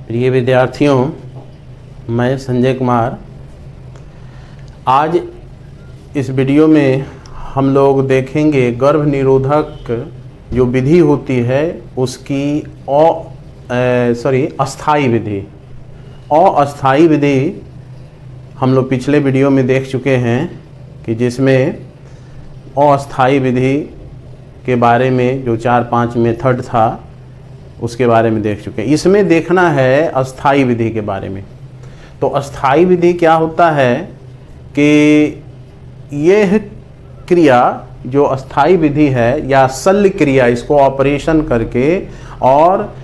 प्रिय विद्यार्थियों, मैं संजय कुमार। आज इस वीडियो में हम लोग देखेंगे गर्भ निरोधक जो विधि होती है उसकी अस्थाई विधि। अस्थाई विधि हम लोग पिछले वीडियो में देख चुके हैं कि जिसमें अस्थाई विधि के बारे में जो 4-5 मेथड था उसके बारे में देख चुके हैं। इसमें देखना है अस्थाई विधि के बारे में। तो अस्थाई विधि क्या होता है कि यह क्रिया जो अस्थाई विधि है या शल्य क्रिया, इसको ऑपरेशन करके, और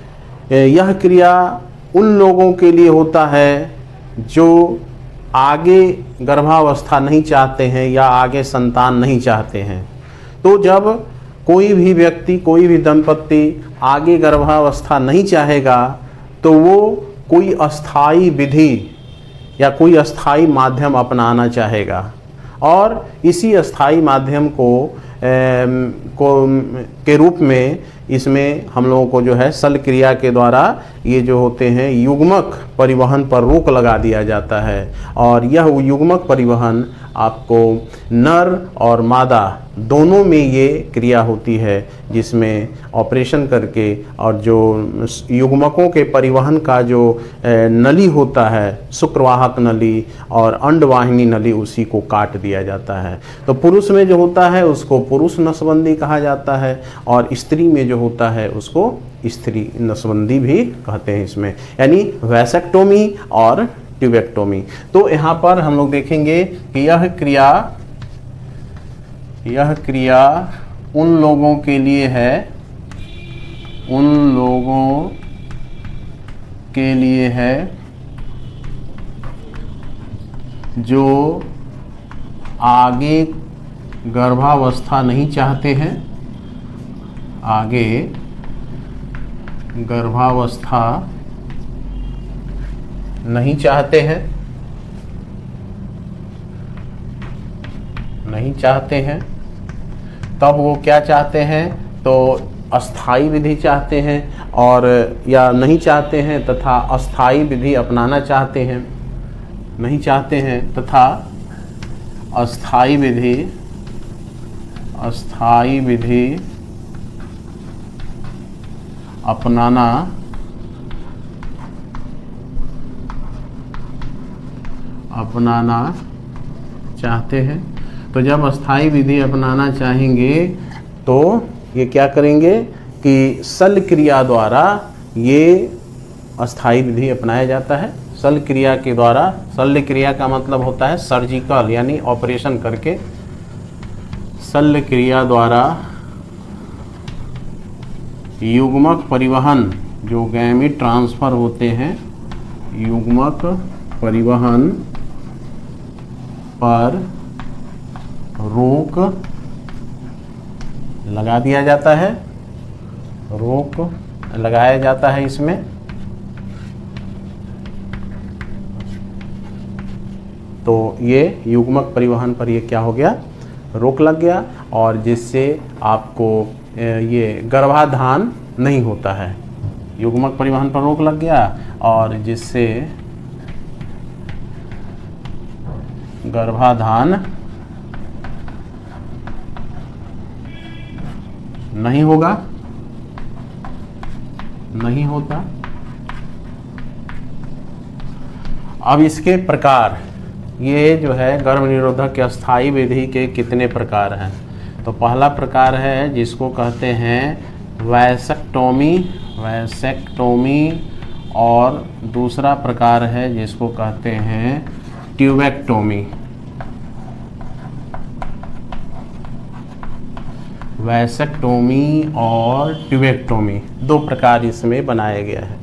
यह क्रिया उन लोगों के लिए होता है जो आगे गर्भावस्था नहीं चाहते हैं या आगे संतान नहीं चाहते हैं। तो जब कोई भी व्यक्ति, कोई भी दंपत्ति आगे गर्भावस्था नहीं चाहेगा तो वो कोई अस्थाई विधि या कोई अस्थाई माध्यम अपनाना चाहेगा, और इसी अस्थाई माध्यम के रूप में इसमें हम लोगों को जो है शल्य क्रिया के द्वारा ये जो होते हैं युग्मक परिवहन पर रोक लगा दिया जाता है। और यह युग्मक परिवहन आपको नर और मादा दोनों में ये क्रिया होती है, जिसमें ऑपरेशन करके और जो युग्मकों के परिवहन का जो नली होता है, शुक्रवाहक नली और अंडवाहिनी नली, उसी को काट दिया जाता है। तो पुरुष में जो होता है उसको पुरुष नसबंदी कहा जाता है, और स्त्री में जो होता है उसको स्त्री नसबंदी भी कहते हैं इसमें, यानी वैसेक्टोमी और ट्यूबेक्टोमी। तो यहाँ पर हम लोग देखेंगे कि यह क्रिया उन लोगों के लिए है, जो आगे गर्भावस्था नहीं चाहते हैं, आगे गर्भावस्था नहीं चाहते हैं, तब वो क्या चाहते हैं, तो अस्थाई विधि चाहते हैं, और या नहीं चाहते हैं तथा अस्थाई विधि अपनाना चाहते हैं, नहीं चाहते हैं तथा अस्थाई विधि अपनाना चाहते हैं। तो जब अस्थाई विधि अपनाना चाहेंगे तो ये क्या करेंगे कि शल्य क्रिया द्वारा ये अस्थाई विधि अपनाया जाता है। शल्य क्रिया के द्वारा, शल्य क्रिया का मतलब होता है सर्जिकल, यानी ऑपरेशन करके। शल्य क्रिया द्वारा युग्मक परिवहन, जो गैमीट ट्रांसफर होते हैं, युग्मक परिवहन पर रोक लगा दिया जाता है, रोक लगाया जाता है इसमें। तो ये युग्मक परिवहन पर ये क्या हो गया, रोक लग गया, और जिससे आपको ये गर्भाधान नहीं होता है। युग्मक परिवहन पर रोक लग गया और जिससे गर्भाधान नहीं होता। अब इसके प्रकार, ये जो है गर्भ निरोधक के अस्थाई विधि के कितने प्रकार हैं। तो पहला प्रकार है जिसको कहते हैं वैसेक्टोमी, और दूसरा प्रकार है जिसको कहते हैं ट्यूबेक्टोमी। वैसेक्टोमी और ट्यूबेक्टोमी, दो प्रकार इसमें बनाया गया है।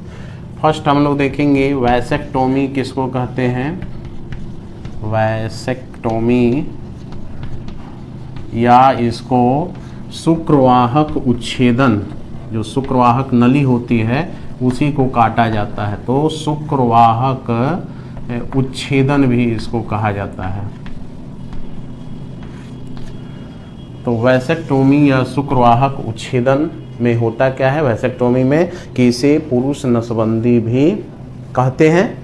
फर्स्ट हम लोग देखेंगे वैसेक्टोमी किसको कहते हैं। वैसेक्टोमी या इसको शुक्रवाहक उच्छेदन, जो शुक्रवाहक नली होती है उसी को काटा जाता है, तो शुक्रवाहक उच्छेदन भी इसको कहा जाता है। तो वैसेक्टोमी या शुक्रवाहक उच्छेदन में होता क्या है, वैसेक्टोमी में कि इसे पुरुष नसबंदी भी कहते हैं,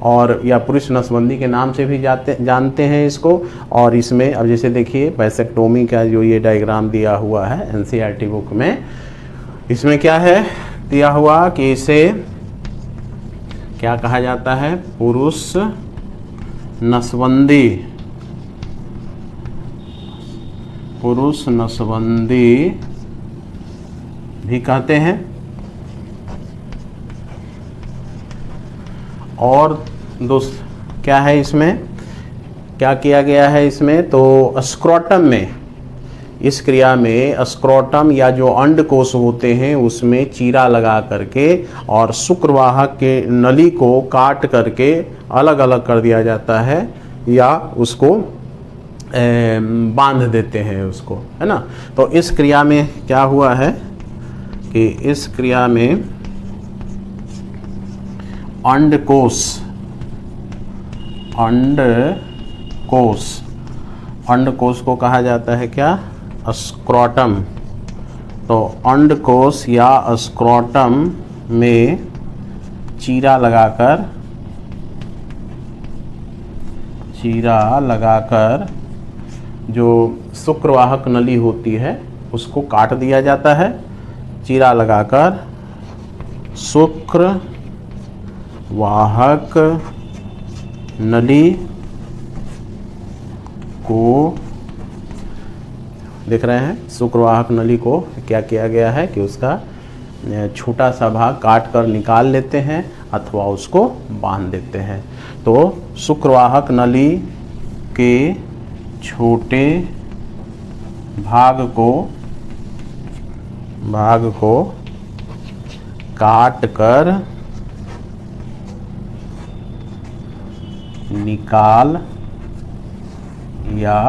और या पुरुष नसबंदी के नाम से भी जानते हैं इसको। और इसमें अब जैसे देखिए वैसेक्टोमी का जो ये डायग्राम दिया हुआ है एनसीईआरटी बुक में, इसमें क्या है दिया हुआ कि इसे क्या कहा जाता है, पुरुष नसबंदी, पुरुष नसबंदी भी कहते हैं। और क्या है इसमें, क्या किया गया है इसमें, तो स्क्रोटम में, इस क्रिया में स्क्रोटम या जो अंडकोश होते हैं उसमें चीरा लगा करके और शुक्रवाहक के नली को काट करके अलग अलग कर दिया जाता है, या उसको बांध देते हैं उसको, है ना। तो इस क्रिया में क्या हुआ है कि इस क्रिया में अंडकोश को कहा जाता है क्या, स्क्रोटम। तो अंडकोश या स्क्रोटम में चीरा लगाकर जो शुक्रवाहक नली होती है उसको काट दिया जाता है। चीरा लगाकर शुक्रवाहक नली को, देख रहे हैं, शुक्रवाहक नली को क्या किया गया है कि उसका छोटा सा भाग काट कर निकाल लेते हैं अथवा उसको बांध देते हैं। तो शुक्रवाहक नली के छोटे भाग को काट कर निकाल या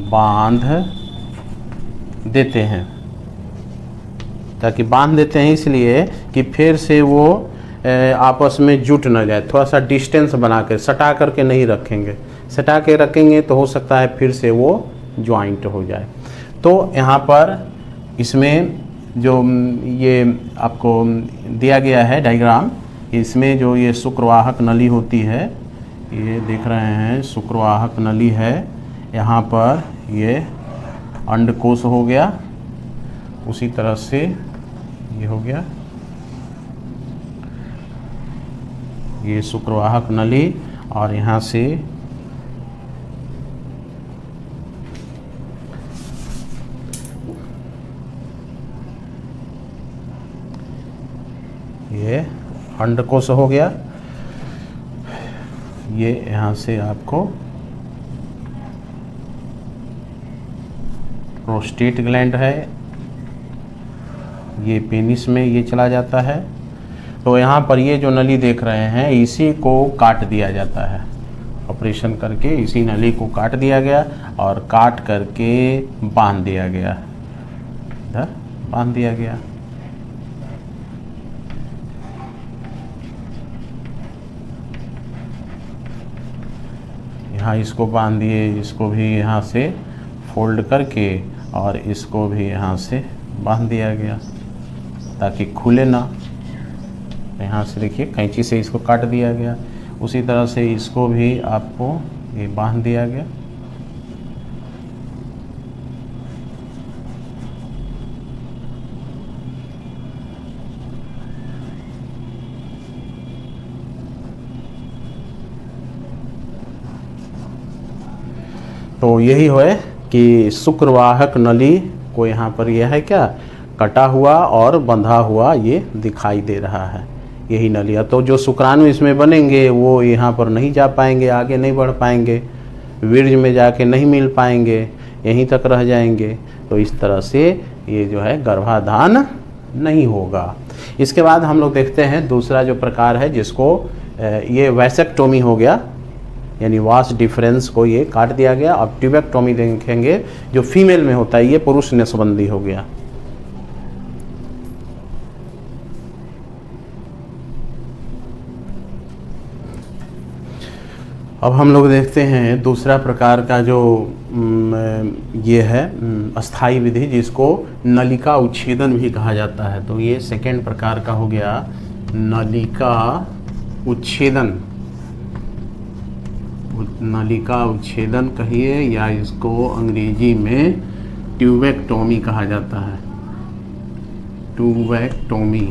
बांध देते हैं। ताकि बांध देते हैं इसलिए कि फिर से वो आपस में जुट न जाए, थोड़ा सा डिस्टेंस बना कर, सटा करके नहीं रखेंगे। सटा के रखेंगे तो हो सकता है फिर से वो ज्वाइंट हो जाए। तो यहाँ पर इसमें जो ये आपको दिया गया है डायग्राम, इसमें जो ये शुक्रवाहक नली होती है, ये देख रहे हैं शुक्रवाहक नली है, यहाँ पर ये अंडकोश हो गया, उसी तरह से ये हो गया ये शुक्रवाहक नली, और यहाँ से ये अंडकोश हो गया। ये यहाँ से आपको प्रोस्टेट ग्लैंड है, ये पेनिस में ये चला जाता है। तो यहाँ पर ये जो नली देख रहे हैं इसी को काट दिया जाता है, ऑपरेशन करके इसी नली को काट दिया गया और काट करके बांध दिया गया, इधर बांध दिया गया। यहाँ इसको बांध दिए, इसको भी यहाँ से फोल्ड करके और इसको भी यहाँ से बांध दिया गया ताकि खुले ना। यहाँ से देखिए कैंची से इसको काट दिया गया, उसी तरह से इसको भी आपको ये बांध दिया गया। तो यही है कि शुक्रवाहक नली को यहाँ पर यह है क्या, कटा हुआ और बंधा हुआ ये दिखाई दे रहा है, यही नलिया। तो जो शुक्राणु इसमें बनेंगे वो यहाँ पर नहीं जा पाएंगे, आगे नहीं बढ़ पाएंगे, वीर्य में जाके नहीं मिल पाएंगे, यहीं तक रह जाएंगे। तो इस तरह से ये जो है गर्भाधान नहीं होगा। इसके बाद हम लोग देखते हैं दूसरा जो प्रकार है जिसको ये वैसेक्टोमी हो गया, यानी वास डिफरेंस को ये काट दिया गया। अब ट्यूबेक्टोमी देखेंगे जो फीमेल में होता है, ये पुरुष नसबंदी हो गया। अब हम लोग देखते हैं दूसरा प्रकार का जो ये है अस्थाई विधि, जिसको नलिका उच्छेदन भी कहा जाता है। तो ये सेकेंड प्रकार का हो गया नलिका उच्छेदन, नलिका उच्छेदन कहिए, या इसको अंग्रेजी में ट्यूबेक्टोमी कहा जाता है, ट्यूबेक्टोमी।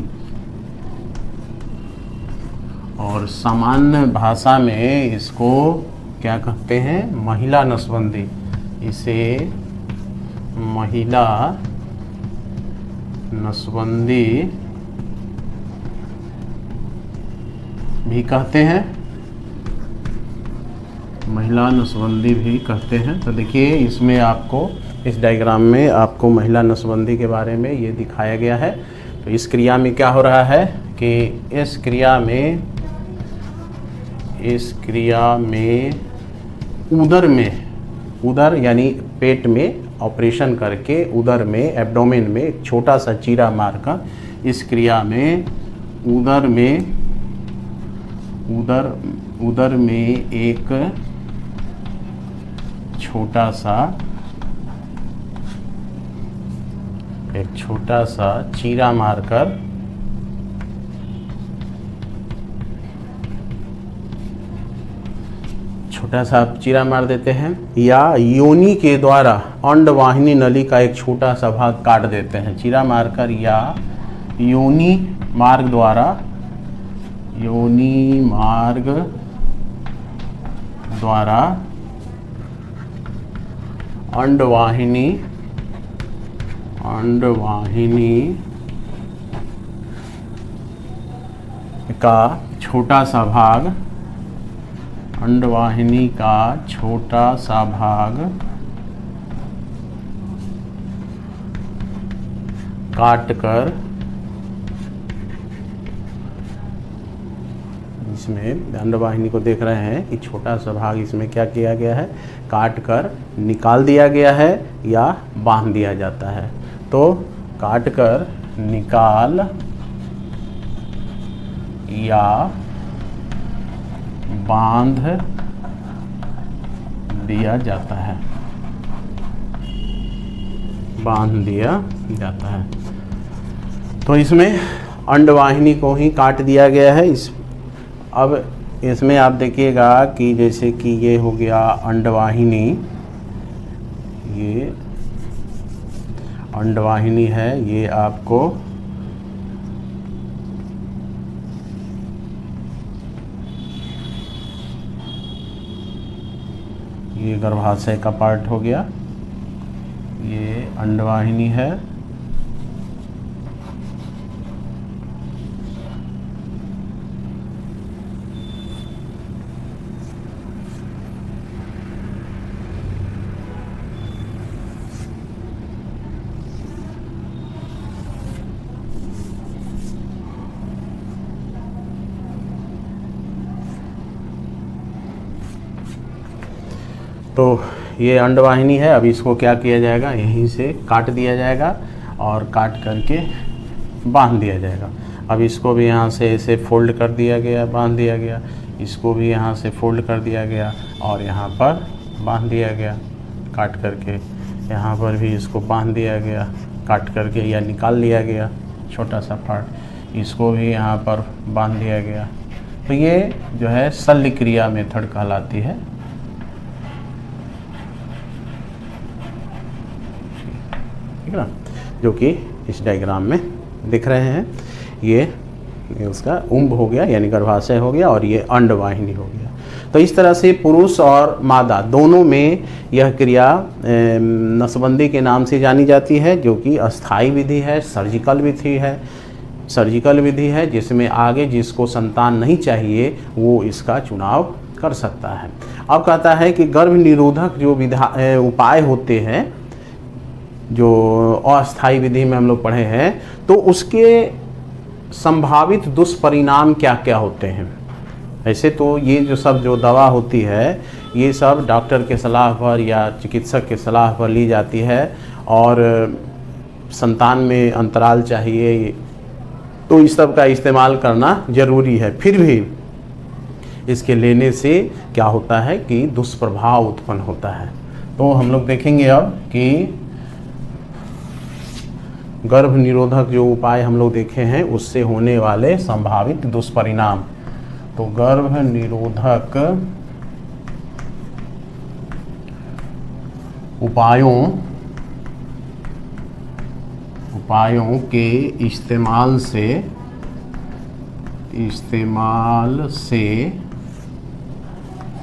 और सामान्य भाषा में इसको क्या कहते हैं, महिला नसबंदी, इसे महिला नसबंदी भी कहते हैं, महिला नसबंदी भी कहते हैं। तो देखिए इसमें आपको, इस डायग्राम में आपको महिला नसबंदी के बारे में ये दिखाया गया है। तो इस क्रिया में क्या हो रहा है कि इस क्रिया में उदर यानी पेट में ऑपरेशन करके उदर में, एब्डोमेन में एक छोटा सा चीरा मारकर इस क्रिया में उदर में एक छोटा सा चीरा मारकर मार देते हैं, या योनि के द्वारा अंडवाहिनी नली का एक छोटा सा भाग काट देते हैं, चीरा मारकर या योनि मार्ग द्वारा अंडवाहिनी का छोटा सा भाग, अंडवाहिनी का छोटा सा भाग काटकर, इसमें अंडवाहिनी को देख रहे हैं कि छोटा सा भाग इसमें क्या किया गया है, काट कर निकाल दिया गया है या बांध दिया जाता है। तो काट कर निकाल या बांध दिया जाता है, तो इसमें अंडवाहिनी को ही काट दिया गया है। अब इसमें आप देखिएगा कि जैसे कि ये हो गया अंडवाहिनी, ये अंडवाहिनी है, ये आपको ये गर्भाशय का पार्ट हो गया, ये अंडवाहिनी है, तो ये अंडवाहिनी है। अब इसको क्या किया जाएगा, यहीं से काट दिया जाएगा और काट करके बांध दिया जाएगा। अब इसको भी यहाँ से ऐसे फोल्ड कर दिया गया, बांध दिया गया, इसको भी यहाँ से फोल्ड कर दिया गया और यहाँ पर बांध दिया गया काट करके, यहाँ पर भी इसको बांध दिया गया काट करके या निकाल लिया गया छोटा सा पार्ट, इसको भी यहाँ पर बांध दिया गया। तो ये जो है शल्य क्रिया मेथड कहलाती है। ठीक है ना, जो कि इस डायग्राम में दिख रहे हैं। ये उसका उम्ब हो गया यानी गर्भाशय हो गया और ये अंडवाहिनी हो गया। तो इस तरह से पुरुष और मादा दोनों में यह क्रिया नसबंदी के नाम से जानी जाती है, जो कि अस्थाई विधि है, सर्जिकल विधि है, जिसमें आगे जिसको संतान नहीं चाहिए वो इसका चुनाव कर सकता है। अब कहता है कि गर्भ निरोधक जो उपाय होते हैं जो अस्थाई विधि में हम लोग पढ़े हैं, तो उसके संभावित दुष्परिणाम क्या क्या होते हैं। ऐसे तो ये जो दवा होती है ये सब डॉक्टर के सलाह पर या चिकित्सक के सलाह पर ली जाती है और संतान में अंतराल चाहिए, तो इस सब का इस्तेमाल करना ज़रूरी है। फिर भी इसके लेने से क्या होता है कि दुष्प्रभाव उत्पन्न होता है। तो हम लोग देखेंगे अब कि गर्भ निरोधक जो उपाय हम लोग देखे हैं उससे होने वाले संभावित दुष्परिणाम। तो गर्भ निरोधक उपायों के इस्तेमाल से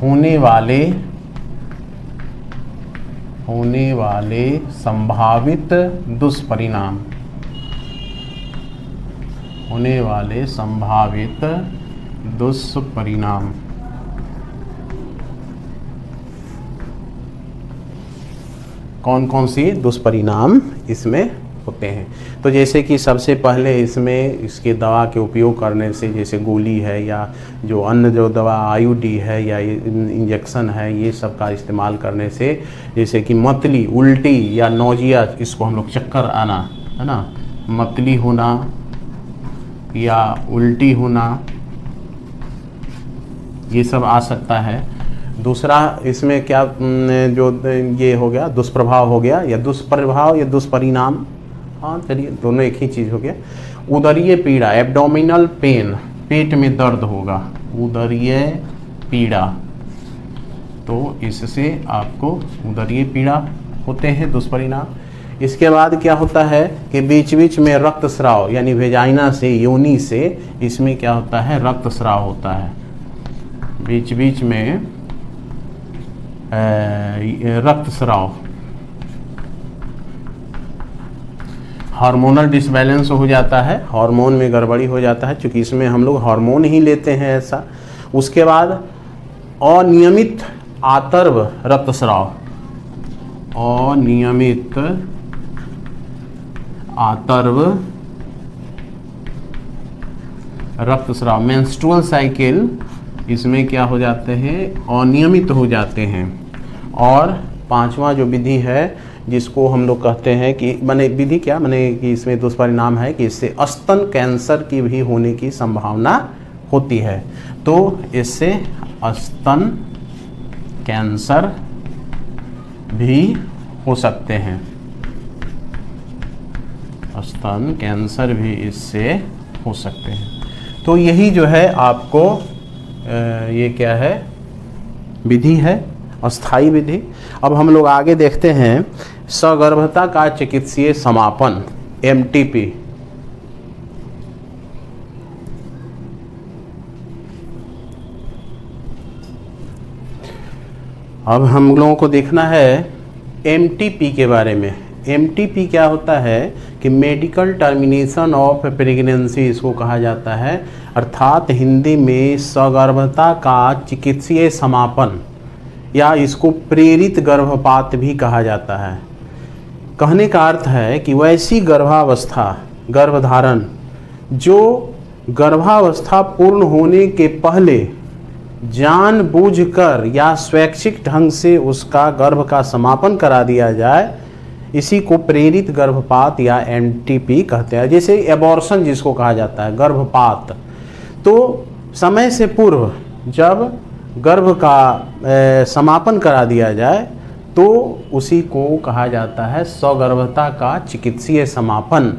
होने वाले संभावित दुष्परिणाम, कौन कौन सी दुष्परिणाम इसमें होते हैं। तो जैसे कि सबसे पहले इसमें इसके दवा के उपयोग करने से, जैसे गोली है या जो अन्य जो दवा आईयूडी है या इंजेक्शन है, ये सब का इस्तेमाल करने से जैसे कि मतली, उल्टी या नौजिया, इसको हम लोग चक्कर आना, है ना, मतली होना या उल्टी होना, ये सब आ सकता है। दूसरा इसमें क्या जो ये हो गया दुष्प्रभाव हो गया, या दुष्प्रभाव या दुष्परिणाम, हाँ चलिए दोनों एक ही चीज़ हो गया। उदरीय पीड़ा, एब्डोमिनल पेन, पेट में दर्द होगा, उदरीय पीड़ा, तो इससे आपको उदरीय पीड़ा होते हैं दुष्परिणाम। इसके बाद क्या होता है कि बीच बीच में रक्तस्राव, यानी वेजाइना से, योनि से इसमें क्या होता है, रक्तस्राव होता है, बीच बीच में रक्तस्राव। हार्मोनल डिसबैलेंस हो जाता है, हार्मोन में गड़बड़ी हो जाता है, क्योंकि इसमें हम लोग हार्मोन ही लेते हैं ऐसा। उसके बाद अनियमित आतर्व रक्तस्राव, अनियमित आतर्व रक्तस्राव, मेंस्ट्रुअल साइकिल इसमें क्या हो जाते हैं, अनियमित हो जाते हैं। और पांचवा जो विधि है जिसको हम लोग कहते हैं कि माने विधि क्या माने कि इसमें दुष्परिणाम है कि इससे स्तन कैंसर की भी होने की संभावना होती है। तो इससे स्तन कैंसर भी हो सकते हैं, स्तन कैंसर भी इससे हो सकते हैं। तो यही जो है आपको ये क्या है, विधि है, अस्थाई विधि। अब हम लोग आगे देखते हैं सगर्भता का चिकित्सीय समापन, एमटीपी। अब हम लोगों को देखना है एमटीपी के बारे में। एमटीपी क्या होता है कि मेडिकल टर्मिनेशन ऑफ प्रेगनेंसी इसको कहा जाता है, अर्थात हिंदी में सगर्भता का चिकित्सीय समापन, या इसको प्रेरित गर्भपात भी कहा जाता है। कहने का अर्थ है कि वैसी गर्भावस्था, गर्भधारण जो गर्भावस्था पूर्ण होने के पहले जानबूझकर या स्वैच्छिक ढंग से उसका गर्भ का समापन करा दिया जाए, इसी को प्रेरित गर्भपात या एमटीपी कहते हैं। जैसे एबॉर्शन जिसको कहा जाता है, गर्भपात, तो समय से पूर्व जब गर्भ का समापन करा दिया जाए तो उसी को कहा जाता है सगर्भता का चिकित्सीय समापन।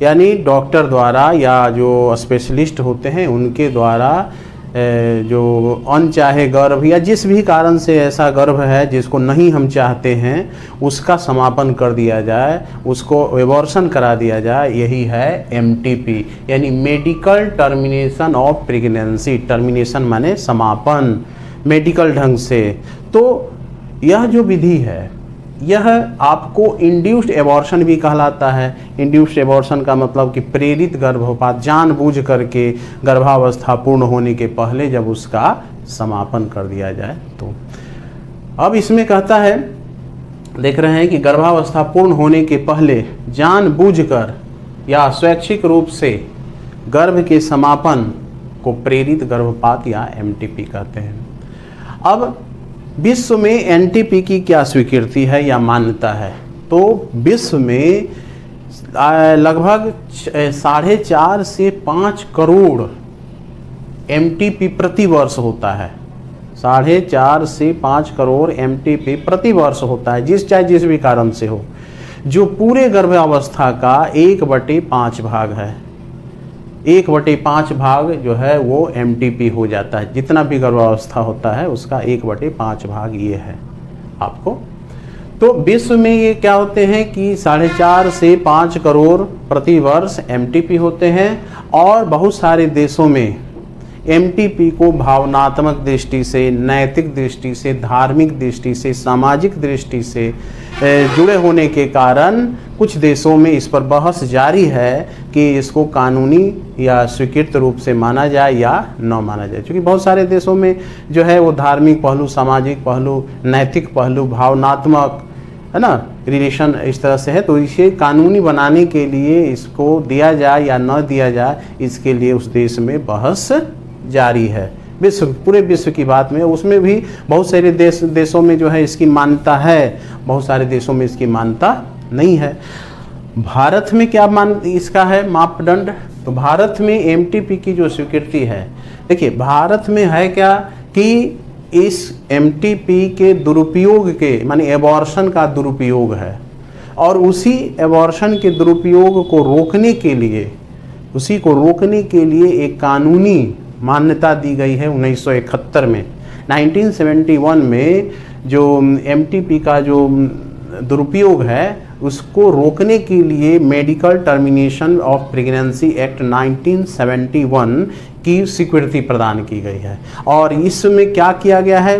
यानी डॉक्टर द्वारा या जो स्पेशलिस्ट होते हैं उनके द्वारा जो अनचाहे गर्भ या जिस भी कारण से ऐसा गर्भ है जिसको नहीं हम चाहते हैं उसका समापन कर दिया जाए, उसको एबॉर्शन करा दिया जाए, यही है एमटीपी, यानी medical termination of pregnancy. Termination माने समापन मेडिकल ढंग से। तो यह जो विधि है यह आपको इंड्यूस्ड एबॉर्शन भी कहलाता है। इंड्यूस्ड एबॉर्शन का मतलब कि प्रेरित गर्भपात, जानबूझ करके गर्भावस्था पूर्ण होने के पहले जब उसका समापन कर दिया जाए। तो अब इसमें कहता है, देख रहे हैं कि गर्भावस्था पूर्ण होने के पहले जानबूझकर या स्वैच्छिक रूप से गर्भ के समापन को प्रेरित गर्भपात या एमटीपी कहते हैं। अब विश्व में एनटीपी की क्या स्वीकृति है या मान्यता है? तो विश्व में लगभग 4.5 से 5 करोड़ एमटीपी प्रति वर्ष होता है। 4.5 से 5 करोड़ एमटीपी प्रति वर्ष होता है, जिस चाहे जिस भी कारण से हो, जो पूरे गर्भावस्था का 1/5 भाग है। 1/5 भाग जो है वो MTP हो जाता है। जितना भी गर्भावस्था होता है उसका 1/5 भाग ये है आपको। तो विश्व में ये क्या होते हैं कि 4.5 से 5 करोड़ प्रति वर्ष MTP होते हैं, और बहुत सारे देशों में MTP को भावनात्मक दृष्टि से, नैतिक दृष्टि से, धार्मिक दृष्टि से, सामाजिक दृष्टि से जुड़े होने के कारण कुछ देशों में इस पर बहस जारी है कि इसको कानूनी या स्वीकृत रूप से माना जाए या न माना जाए। क्योंकि बहुत सारे देशों में जो है वो धार्मिक पहलू, सामाजिक पहलू, नैतिक पहलू, भावनात्मक, है ना, रिलेशन इस तरह से है। तो इसे कानूनी बनाने के लिए इसको दिया जाए या न दिया जाए, इसके लिए उस देश में बहस जारी है। पूरे विश्व की बात में, उसमें भी बहुत सारे देशों में जो है इसकी मान्यता है, बहुत सारे देशों में इसकी मान्यता नहीं है। भारत में क्या इसका है मापदंड? तो भारत में MTP की जो स्वीकृति है, देखिए भारत में है क्या कि इस MTP के दुरुपयोग के, माने एबॉर्शन का दुरुपयोग है, और उसी एबॉर्शन के दुरुपयोग को रोकने के लिए, उसी को रोकने के लिए एक कानूनी मान्यता दी गई है 1971 में। 1971 में जो MTP का जो दुरुपयोग है उसको रोकने के लिए medical termination of pregnancy act 1971 की स्वीकृति प्रदान की गई है। और इसमें क्या किया गया है,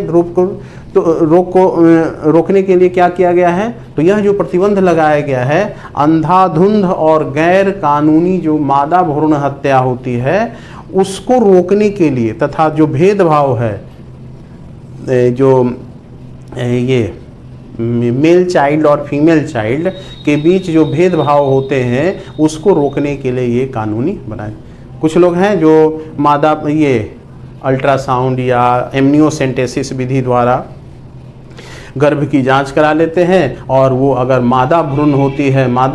रोकने के लिए क्या किया गया है? तो यह जो प्रतिबंध लगाया गया है, अंधाधुंध और गैर कानूनी जो मादा भ्रूण हत्या होती है उसको रोकने के लिए, तथा जो भेदभाव है, जो ये मेल चाइल्ड और फीमेल चाइल्ड के बीच जो भेदभाव होते हैं उसको रोकने के लिए ये कानूनी बनाए। कुछ लोग हैं जो मादा ये अल्ट्रासाउंड या एमनियोसेंटेसिस विधि द्वारा गर्भ की जांच करा लेते हैं, और वो अगर मादा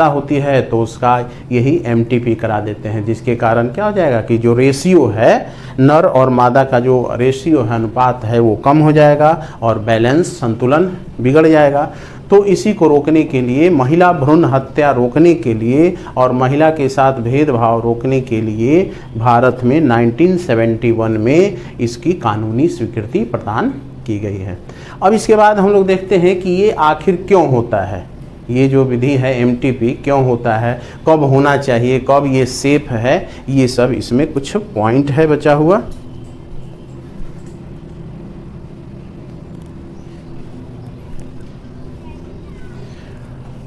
होती है तो उसका यही MTP करा देते हैं, जिसके कारण क्या हो जाएगा कि जो रेशियो है, नर और मादा का जो रेशियो है, अनुपात है, वो कम हो जाएगा और बैलेंस, संतुलन बिगड़ जाएगा। तो इसी को रोकने के लिए, महिला भ्रूण हत्या रोकने के लिए और महिला के साथ भेदभाव रोकने के लिए भारत में 1971 में इसकी कानूनी स्वीकृति प्रदान की गई है। अब इसके बाद हम लोग देखते हैं कि ये आखिर क्यों होता है, ये जो विधि है MTP क्यों होता है, कब होना चाहिए, कब ये सेफ है, ये सब इसमें कुछ पॉइंट है बचा हुआ।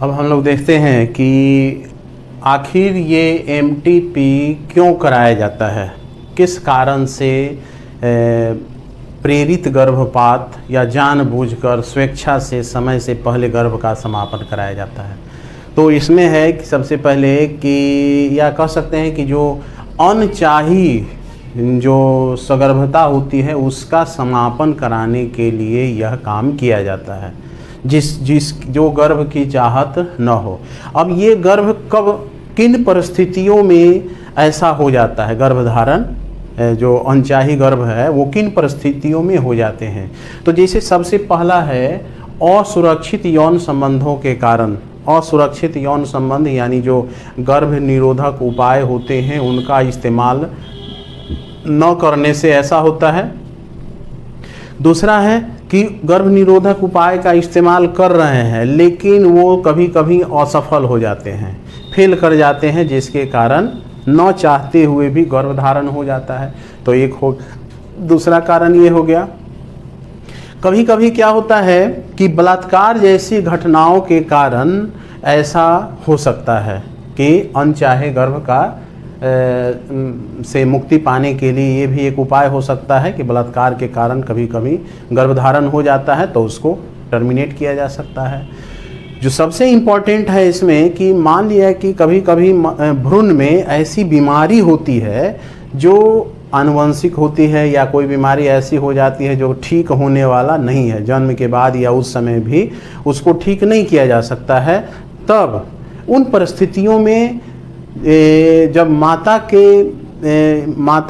अब हम लोग देखते हैं कि आखिर ये MTP क्यों कराया जाता है, किस कारण से प्रेरित गर्भपात या जानबूझकर स्वेच्छा से समय से पहले गर्भ का समापन कराया जाता है। तो इसमें है कि सबसे पहले कि, या कह सकते हैं कि जो अनचाही जो सगर्भता होती है उसका समापन कराने के लिए यह काम किया जाता है, जो गर्भ की चाहत न हो। अब ये गर्भ कब, किन परिस्थितियों में ऐसा हो जाता है, गर्भधारण जो अनचाही गर्भ है वो किन परिस्थितियों में हो जाते हैं? तो जैसे सबसे पहला है असुरक्षित यौन संबंधों के कारण। असुरक्षित यौन संबंध यानी जो गर्भ निरोधक उपाय होते हैं उनका इस्तेमाल न करने से ऐसा होता है। दूसरा है कि गर्भ निरोधक उपाय का इस्तेमाल कर रहे हैं लेकिन वो कभी कभी असफल हो जाते हैं, फेल कर जाते हैं, जिसके कारण न चाहते हुए भी गर्भधारण हो जाता है। तो एक हो, दूसरा कारण ये हो गया। कभी कभी क्या होता है कि बलात्कार जैसी घटनाओं के कारण ऐसा हो सकता है कि अनचाहे गर्भ का से मुक्ति पाने के लिए ये भी एक उपाय हो सकता है कि बलात्कार के कारण कभी कभी गर्भधारण हो जाता है तो उसको टर्मिनेट किया जा सकता है। जो सबसे इम्पॉर्टेंट है इसमें कि मान लिया कि कभी कभी भ्रूण में ऐसी बीमारी होती है जो आनुवंशिक होती है, या कोई बीमारी ऐसी हो जाती है जो ठीक होने वाला नहीं है, जन्म के बाद या उस समय भी उसको ठीक नहीं किया जा सकता है। तब उन परिस्थितियों में जब माता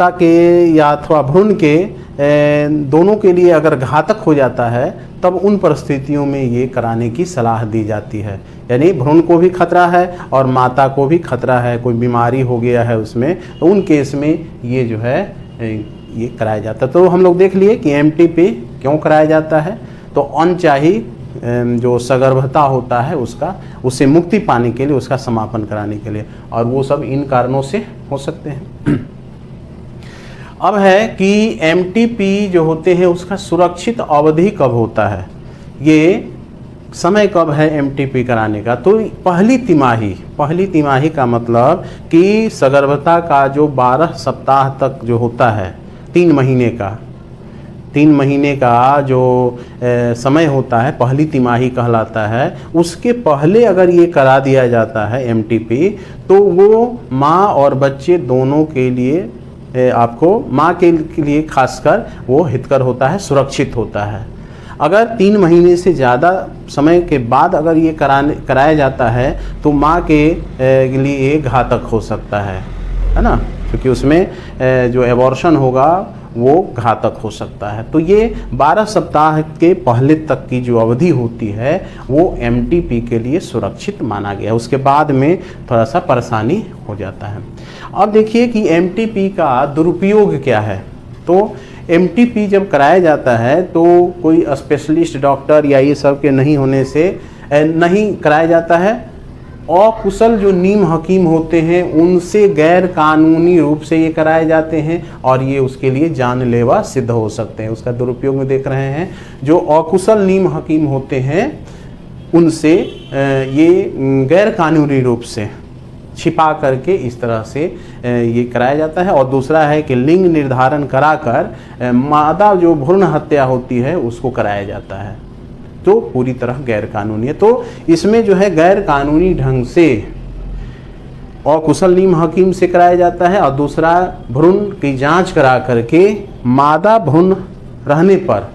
के या अथवा भ्रूण के दोनों के लिए अगर घातक हो जाता है तब उन परिस्थितियों में ये कराने की सलाह दी जाती है। यानी भ्रूण को भी खतरा है और माता को भी खतरा है, कोई बीमारी हो गया है उसमें, तो उन केस में ये जो है ये कराया जाता है। तो हम लोग देख लिए कि एमटीपी क्यों कराया जाता है। तो अनचाही जो सगर्भता होता है उससे मुक्ति पाने के लिए, उसका समापन कराने के लिए, और वो सब इन कारणों से हो सकते हैं। अब है कि एमटीपी जो होते हैं उसका सुरक्षित अवधि कब होता है, ये समय कब है एमटीपी कराने का। तो पहली तिमाही का मतलब कि सगर्भता का जो 12 सप्ताह तक जो होता है, 3 महीने का जो समय होता है, पहली तिमाही कहलाता है। उसके पहले अगर ये करा दिया जाता है एमटीपी, तो वो माँ और बच्चे दोनों के लिए, आपको माँ के लिए खासकर वो हितकर होता है, सुरक्षित होता है। अगर 3 महीने से ज़्यादा समय के बाद अगर ये कराया जाता है तो माँ के लिए घातक हो सकता है ना, क्योंकि उसमें जो एबॉर्शन होगा वो घातक हो सकता है। तो ये 12 सप्ताह के पहले तक की जो अवधि होती है वो एमटीपी के लिए सुरक्षित माना गया। उसके बाद में थोड़ा सा परेशानी हो जाता है। अब देखिए कि एमटीपी का दुरुपयोग क्या है। तो एमटीपी जब कराया जाता है तो कोई स्पेशलिस्ट डॉक्टर या ये सब के नहीं होने से नहीं कराया जाता है। अकुशल जो नीम हकीम होते हैं उनसे गैर कानूनी रूप से ये कराए जाते हैं और ये उसके लिए जानलेवा सिद्ध हो सकते हैं। उसका दुरुपयोग में देख रहे हैं, जो अकुशल नीम हकीम होते हैं उनसे ये गैर कानूनी रूप से छिपा करके इस तरह से ये कराया जाता है। और दूसरा है कि लिंग निर्धारण कराकर मादा जो भ्रूण हत्या होती है उसको कराया जाता है, तो पूरी तरह गैर कानूनी है। तो इसमें जो है गैर कानूनी ढंग से अकुशल नीम हकीम से कराया जाता है, और दूसरा भ्रूण की जांच करा करके मादा भ्रूण रहने पर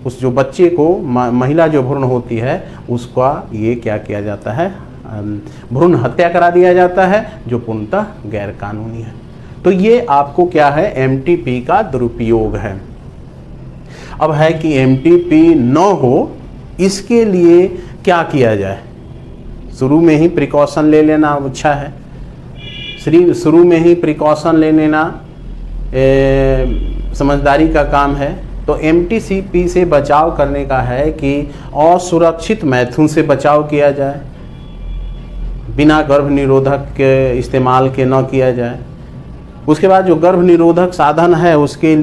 उस जो बच्चे को, महिला जो भ्रूण होती है उसका ये क्या किया जाता है, भ्रूण हत्या करा दिया जाता है, जो पूर्णतः गैर कानूनी है। तो ये आपको क्या है, एमटीपी का दुरुपयोग है। अब है कि एमटीपी न हो इसके लिए क्या किया जाए। शुरू में ही प्रिकॉशन ले लेना अच्छा है। शुरू में ही प्रिकॉशन ले लेना समझदारी का काम है। तो एमटीपी से बचाव करने का है कि असुरक्षित मैथुन से बचाव किया जाए, बिना गर्भ निरोधक के इस्तेमाल के न किया जाए। उसके बाद जो गर्भ निरोधक साधन है उसके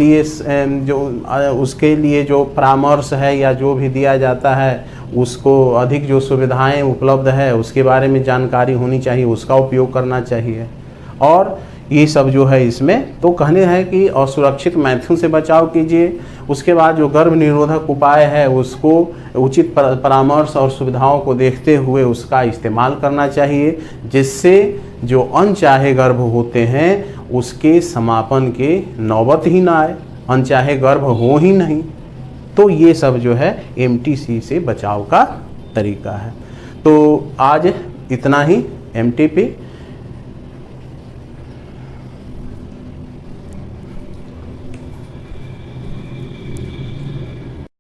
लिए जो परामर्श है या जो भी दिया जाता है उसको अधिक जो सुविधाएं उपलब्ध है उसके बारे में जानकारी होनी चाहिए, उसका उपयोग करना चाहिए। और ये सब जो है इसमें तो कहने हैं कि असुरक्षित मैथुन से बचाव कीजिए। उसके बाद जो गर्भ निरोधक उपाय है उसको उचित परामर्श और सुविधाओं को देखते हुए उसका इस्तेमाल करना चाहिए, जिससे जो अनचाहे गर्भ होते हैं उसके समापन के नौबत ही ना आए, अनचाहे गर्भ हो ही नहीं। तो ये सब जो है एमटीपी से बचाव का तरीका है। तो आज इतना ही एमटीपी।